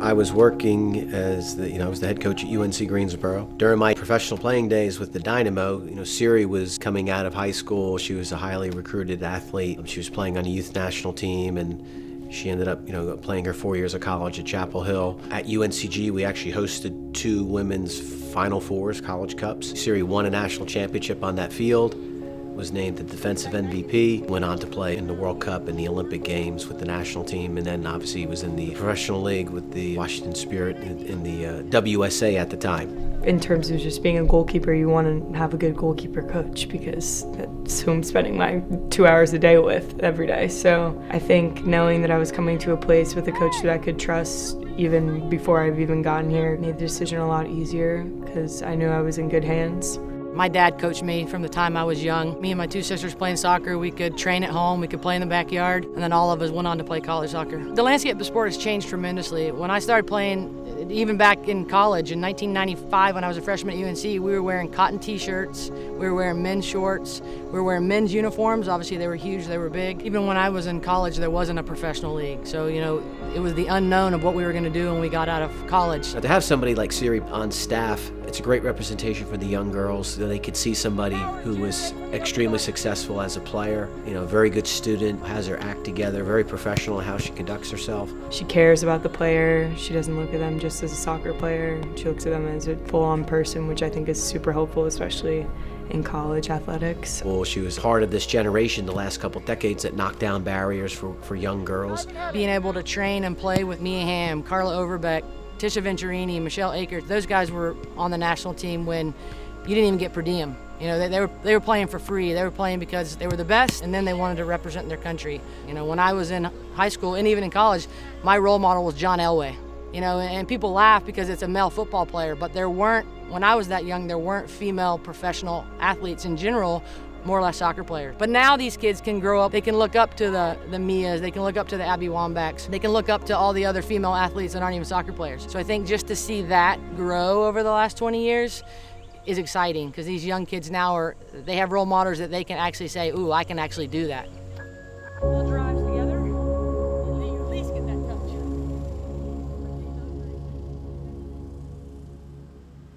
I was working as I was the head coach at UNC Greensboro. During my professional playing days with the Dynamo, Siri was coming out of high school. She was a highly recruited athlete. She was playing on a youth national team, and she ended up, playing her 4 years of college at Chapel Hill. At UNCG, we actually hosted 2 women's Final Fours, college cups. Siri won a national championship on that field, was named the defensive MVP, went on to play in the World Cup and the Olympic Games with the national team, and then obviously was in the professional league with the Washington Spirit in the WSA at the time. In terms of just being a goalkeeper, you want to have a good goalkeeper coach because that's who I'm spending my 2 hours a day with every day. So I think knowing that I was coming to a place with a coach that I could trust even before I've even gotten here made the decision a lot easier because I knew I was in good hands. My dad coached me from the time I was young. Me and my 2 sisters playing soccer, we could train at home, we could play in the backyard, and then all of us went on to play college soccer. The landscape of the sport has changed tremendously. When I started playing, even back in college in 1995 when I was a freshman at UNC, we were wearing cotton t-shirts, we were wearing men's shorts, we were wearing men's uniforms. Obviously they were huge, they were big. Even when I was in college, there wasn't a professional league. So, it was the unknown of what we were going to do when we got out of college. To have somebody like Siri on staff, it's a great representation for the young girls so they could see somebody who was extremely successful as a player, very good student, has her act together, very professional in how she conducts herself. She cares about the player. She doesn't look at them just as a soccer player. She looks at them as a full-on person, which I think is super helpful, especially in college athletics. Well, she was part of this generation the last couple decades that knocked down barriers for young girls. Being able to train and play with Mia Hamm, Carla Overbeck, Tisha Venturini, Michelle Akers, those guys were on the national team when you didn't even get per diem. They were playing for free. They were playing because they were the best, and then they wanted to represent their country. When I was in high school and even in college, my role model was John Elway. And people laugh because it's a male football player, but when I was that young, there weren't female professional athletes in general, more or less soccer players. But now these kids can grow up, they can look up to the Mias, they can look up to the Abby Wambachs, they can look up to all the other female athletes that aren't even soccer players. So I think just to see that grow over the last 20 years is exciting because these young kids now they have role models that they can actually say, ooh, I can actually do that.